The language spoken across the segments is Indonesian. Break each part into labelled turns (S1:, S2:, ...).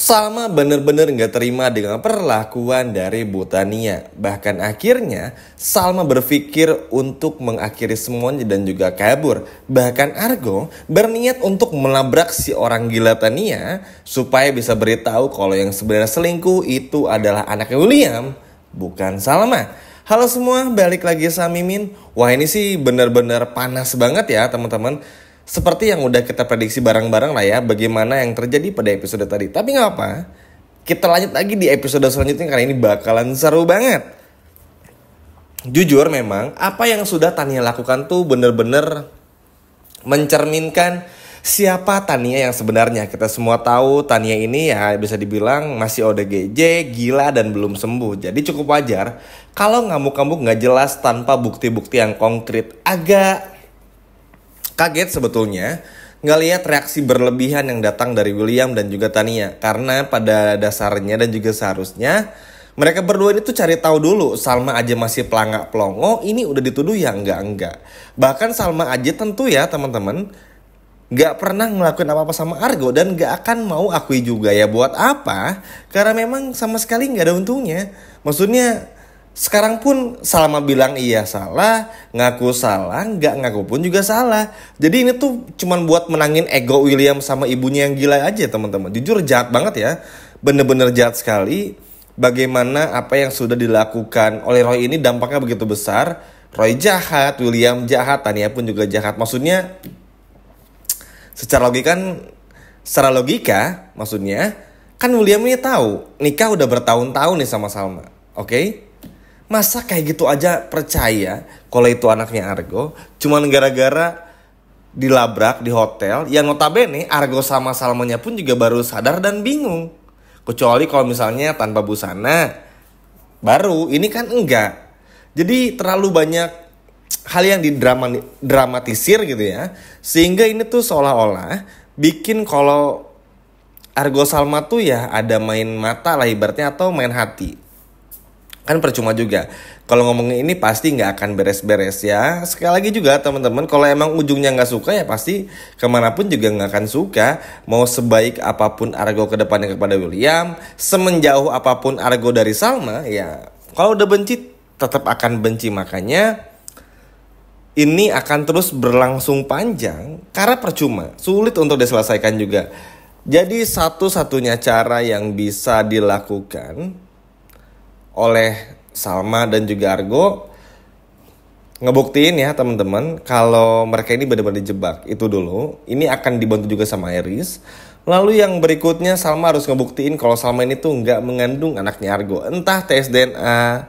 S1: Salma bener-bener gak terima dengan perlakuan dari Bu Tania. Bahkan akhirnya Salma berpikir untuk mengakhiri semuanya dan juga kabur. Bahkan Argo berniat untuk melabrak si orang gila Tania supaya bisa beritahu kalau yang sebenarnya selingkuh itu adalah anaknya William, bukan Salma. Halo semua, balik lagi sama Mimin. Wah, ini sih bener-bener panas banget ya teman-teman. Seperti yang udah kita prediksi bareng-bareng lah ya, bagaimana yang terjadi pada episode tadi. Tapi gak apa, kita lanjut lagi di episode selanjutnya karena ini bakalan seru banget. Jujur memang, apa yang sudah Tania lakukan tuh bener-bener mencerminkan siapa Tania yang sebenarnya. Kita semua tahu Tania ini ya bisa dibilang masih ODGJ, gila dan belum sembuh. Jadi cukup wajar kalau ngamuk-ngamuk gak jelas tanpa bukti-bukti yang konkret. Agak kaget sebetulnya ngelihat reaksi berlebihan yang datang dari William dan juga Tania. Karena pada dasarnya dan juga seharusnya mereka berdua itu cari tahu dulu. Salma aja masih pelangak pelongo, ini udah dituduh ya enggak. Bahkan Salma aja tentu ya teman-teman gak pernah ngelakuin apa-apa sama Argo dan gak akan mau akui juga ya. Buat apa? Karena memang sama sekali gak ada untungnya. Maksudnya sekarang pun Salma bilang iya salah, ngaku salah, nggak ngaku pun juga salah. Jadi ini tuh cuman buat menangin ego William sama ibunya yang gila aja teman-teman. Jujur jahat banget ya, bener-bener jahat sekali. Bagaimana apa yang sudah dilakukan oleh Roy ini dampaknya begitu besar. Roy jahat, William jahat, Tania pun juga jahat. Maksudnya secara logika maksudnya kan William ini tahu nikah udah bertahun-tahun nih sama Salma, oke? Masa kayak gitu aja percaya kalau itu anaknya Argo cuman gara-gara dilabrak di hotel yang notabene Argo sama Salmanya pun juga baru sadar dan bingung. Kecuali kalau misalnya tanpa busana baru, ini kan enggak. Jadi terlalu banyak hal yang didramatisir gitu ya. Sehingga ini tuh seolah-olah bikin kalau Argo Salma tuh ya ada main mata lah ibaratnya atau main hati. Kan percuma juga. Kalau ngomongin ini pasti gak akan beres-beres ya. Sekali lagi juga teman-teman, kalau emang ujungnya gak suka ya pasti kemanapun juga gak akan suka. Mau sebaik apapun Argo ke depannya kepada William, semenjauh apapun Argo dari Salma, ya kalau udah benci tetap akan benci. Makanya ini akan terus berlangsung panjang karena percuma, sulit untuk diselesaikan juga. Jadi satu-satunya cara yang bisa dilakukan oleh Salma dan juga Argo ngebuktiin ya teman-teman kalau mereka ini benar-benar dijebak. Itu dulu. Ini akan dibantu juga sama Iris. Lalu yang berikutnya Salma harus ngebuktiin kalau Salma ini tuh nggak mengandung anaknya Argo. Entah tes DNA,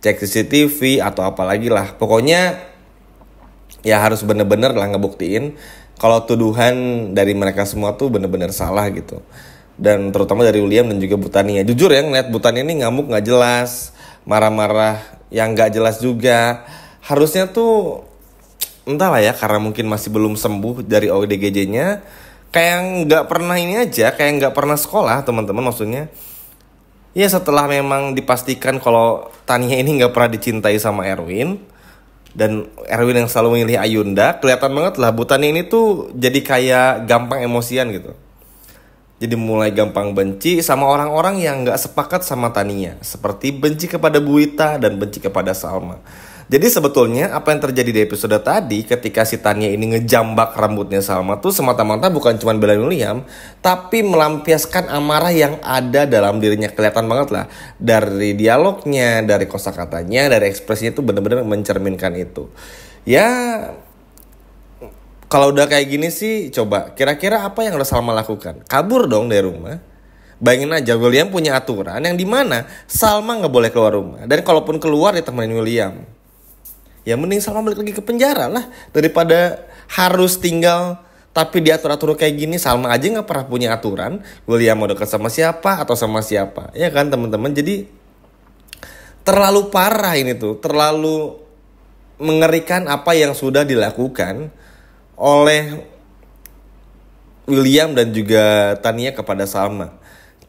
S1: cek CCTV atau apalagi lah. Pokoknya ya harus benar-benar lah ngebuktiin kalau tuduhan dari mereka semua tuh benar-benar salah gitu. Dan terutama dari William dan juga Bu Tania. Jujur ya ngeliat Bu Tania ini ngamuk gak jelas, marah-marah yang gak jelas juga. Harusnya tuh entahlah ya, karena mungkin masih belum sembuh dari ODGJ-nya, kayak gak pernah ini aja, kayak gak pernah sekolah teman-teman. Maksudnya ya setelah memang dipastikan kalau Tania ini gak pernah dicintai sama Erwin, dan Erwin yang selalu memilih Ayunda, kelihatan banget lah Bu Tania ini tuh jadi kayak gampang emosian gitu. Jadi mulai gampang benci sama orang-orang yang gak sepakat sama Tania. Seperti benci kepada Bu Wita dan benci kepada Salma. Jadi sebetulnya apa yang terjadi di episode tadi ketika si Tania ini ngejambak rambutnya Salma tuh semata-mata bukan cuma belain William, tapi melampiaskan amarah yang ada dalam dirinya. Kelihatan banget lah dari dialognya, dari kosakatanya, dari ekspresinya itu benar-benar mencerminkan itu. Ya kalau udah kayak gini sih, coba kira-kira apa yang harus Salma lakukan? Kabur dong dari rumah. Bayangin aja William punya aturan yang dimana Salma gak boleh keluar rumah. Dan kalaupun keluar ditemenin William. Ya mending Salma balik lagi ke penjara lah. Daripada harus tinggal tapi diatur-atur kayak gini. Salma aja gak pernah punya aturan William mau dekat sama siapa atau sama siapa. Ya kan teman-teman. Jadi terlalu parah ini tuh. Terlalu mengerikan apa yang sudah dilakukan oleh William dan juga Tania kepada Salma.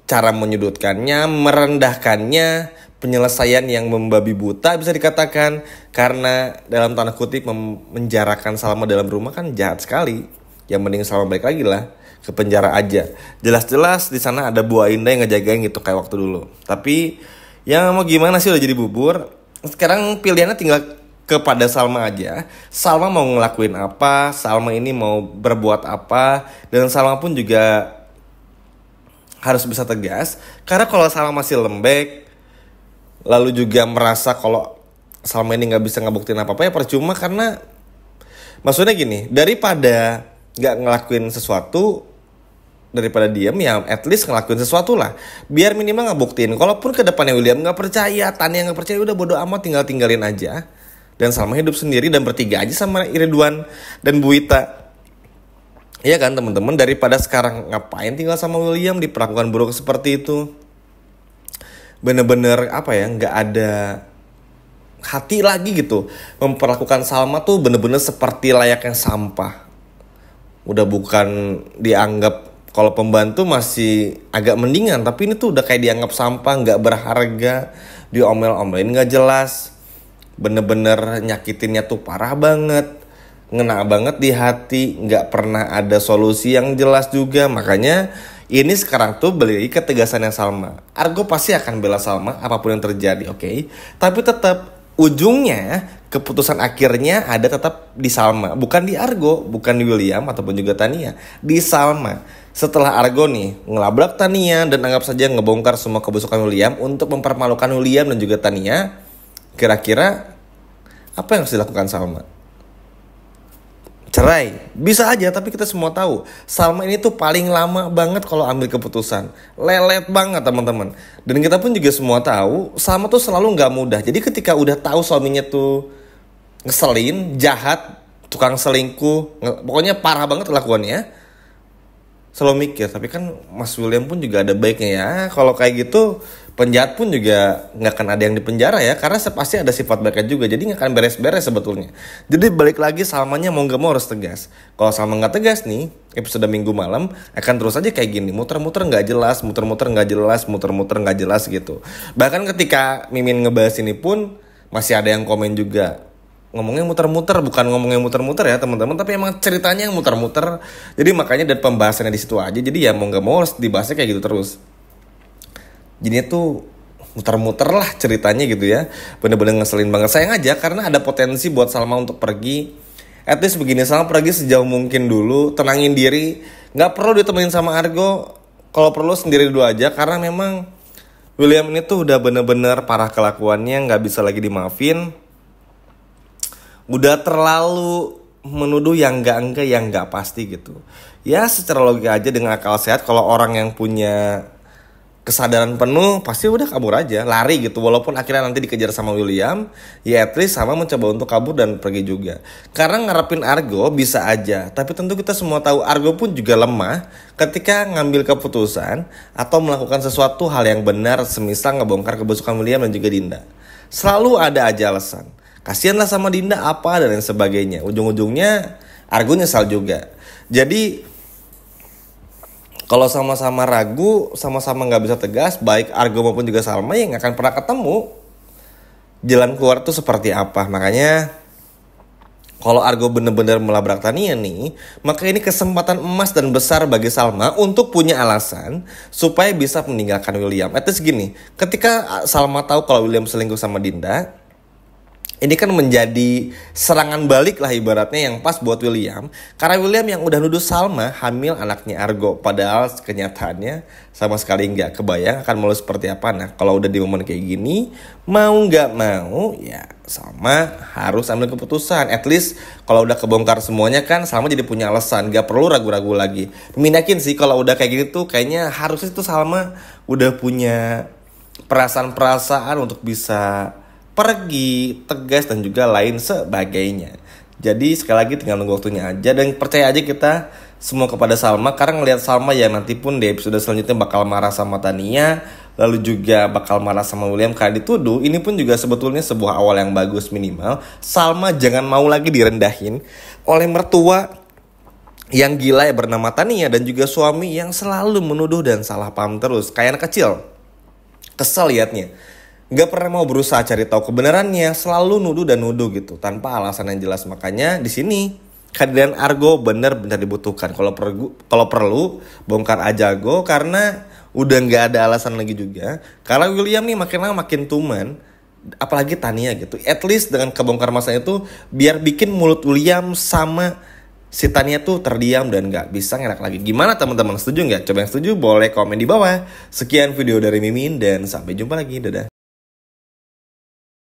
S1: Cara menyudutkannya, merendahkannya, penyelesaian yang membabi buta bisa dikatakan. Karena dalam tanda kutip menjarakan Salma dalam rumah kan jahat sekali. Ya mending Salma balik lagi lah ke penjara aja. Jelas-jelas di sana ada Bu Ainda yang ngejagain gitu kayak waktu dulu. Tapi ya mau gimana sih, udah jadi bubur. Sekarang pilihannya tinggal kepada Salma aja. Salma mau ngelakuin apa, Salma ini mau berbuat apa, dan Salma pun juga harus bisa tegas. Karena kalau Salma masih lembek, lalu juga merasa kalau Salma ini nggak bisa ngebuktiin apa-apa, ya percuma. Karena maksudnya gini, daripada nggak ngelakuin sesuatu, daripada diam, ya at least ngelakuin sesuatu lah, biar minimal ngebuktiin. Kalaupun kedepannya William nggak percaya, Tania nggak percaya, udah bodo amat, tinggal tinggalin aja, dan Salma hidup sendiri dan bertiga aja sama Ridwan dan Bu Ita. Iya kan teman-teman, daripada sekarang ngapain tinggal sama William diperlakukan buruk seperti itu. Bener-bener apa ya, nggak ada hati lagi gitu. Memperlakukan Salma tuh bener-bener seperti layaknya sampah. Udah bukan dianggap, kalau pembantu masih agak mendingan, tapi ini tuh udah kayak dianggap sampah, nggak berharga, diomel-omelin nggak jelas, bener-bener nyakitinnya tuh parah banget, ngena banget di hati, nggak pernah ada solusi yang jelas juga. Makanya ini sekarang tuh beli ketegasannya Salma. Argo pasti akan bela Salma apapun yang terjadi, oke? Tapi tetap ujungnya, keputusan akhirnya ada tetap di Salma, bukan di Argo, bukan di William ataupun juga Tania, di Salma. Setelah Argo nih ngelabrak Tania dan anggap saja ngebongkar semua kebusukan William untuk mempermalukan William dan juga Tania, kira-kira apa yang harus dilakukan Salma? Cerai, bisa aja, tapi kita semua tahu Salma ini tuh paling lama banget kalau ambil keputusan, lelet banget teman-teman. Dan kita pun juga semua tahu Salma tuh selalu nggak mudah. Jadi ketika udah tahu suaminya tuh ngeselin, jahat, tukang selingkuh, pokoknya parah banget kelakuannya, selalu mikir, tapi kan Mas William pun juga ada baiknya ya. Kalau kayak gitu, penjahat pun juga nggak akan ada yang dipenjara ya, karena pasti ada sifat baiknya juga. Jadi nggak akan beres-beres sebetulnya. Jadi balik lagi, Salmanya mau nggak mau harus tegas. Kalau Salma nggak tegas nih, episode Minggu malam akan terus aja kayak gini, muter-muter nggak jelas, muter-muter nggak jelas, muter-muter nggak jelas gitu. Bahkan ketika Mimin ngebahas ini pun masih ada yang komen juga, ngomongnya muter-muter, bukan ngomongnya muter-muter ya teman-teman, tapi emang ceritanya yang muter-muter. Jadi makanya dari pembahasannya di situ aja. Jadi ya mau nggak mau harus dibahasnya kayak gitu terus. Jadinya tuh muter-muter lah ceritanya gitu ya. Bener-bener ngeselin banget. Sayang aja karena ada potensi buat Salma untuk pergi. At least begini, Salma pergi sejauh mungkin dulu, tenangin diri. Nggak perlu ditemenin sama Argo. Kalau perlu sendiri dulu aja, karena memang William ini tuh udah bener-bener parah kelakuannya, nggak bisa lagi dimaafin. Udah terlalu menuduh yang enggak yang enggak pasti gitu. Ya secara logika aja dengan akal sehat, kalau orang yang punya kesadaran penuh pasti udah kabur aja, lari gitu. Walaupun akhirnya nanti dikejar sama William, ya at least sama mencoba untuk kabur dan pergi juga. Karena ngarepin Argo bisa aja, tapi tentu kita semua tahu Argo pun juga lemah ketika ngambil keputusan atau melakukan sesuatu hal yang benar, semisal ngebongkar kebusukan William dan juga Dinda. Selalu ada aja alasan. Kasianlah sama Dinda apa dan lain sebagainya. Ujung-ujungnya Argo nyesal juga. Jadi kalau sama-sama ragu, sama-sama gak bisa tegas, baik Argo maupun juga Salma, ya gak akan pernah ketemu jalan keluar tuh seperti apa. Makanya kalau Argo bener-bener melabrak Tania nih, maka ini kesempatan emas dan besar bagi Salma untuk punya alasan supaya bisa meninggalkan William. Itu segini, ketika Salma tahu kalau William selingkuh sama Dinda, ini kan menjadi serangan balik lah ibaratnya yang pas buat William. Karena William yang udah nuduh Salma hamil anaknya Argo. Padahal kenyataannya sama sekali nggak kebayang akan malu seperti apa. Nah kalau udah di momen kayak gini, mau nggak mau ya Salma harus ambil keputusan. At least kalau udah kebongkar semuanya kan Salma jadi punya alasan, nggak perlu ragu-ragu lagi. Yakin sih kalau udah kayak gitu kayaknya harusnya tuh Salma udah punya perasaan-perasaan untuk bisa pergi, tegas dan juga lain sebagainya. Jadi sekali lagi tinggal nunggu waktunya aja. Dan percaya aja kita semua kepada Salma, karena ngelihat Salma ya nanti pun di episode selanjutnya bakal marah sama Tania, lalu juga bakal marah sama William karena dituduh. Ini pun juga sebetulnya sebuah awal yang bagus. Minimal Salma jangan mau lagi direndahin oleh mertua yang gila ya bernama Tania, dan juga suami yang selalu menuduh dan salah paham terus kayak anak kecil. Kesel liatnya, gak pernah mau berusaha cari tahu kebenarannya, selalu nuduh dan nuduh gitu tanpa alasan yang jelas. Makanya di sini kehadiran Argo benar-benar dibutuhkan. Kalau perlu bongkar aja Argo, karena udah nggak ada alasan lagi juga. Karena William nih makin lama makin tuman, apalagi Tania gitu. At least dengan kebongkar masanya itu biar bikin mulut William sama si Tania tuh terdiam dan nggak bisa ngelak lagi. Gimana teman-teman, setuju nggak? Coba yang setuju boleh komen di bawah. Sekian video dari Mimin dan sampai jumpa lagi. Dadah.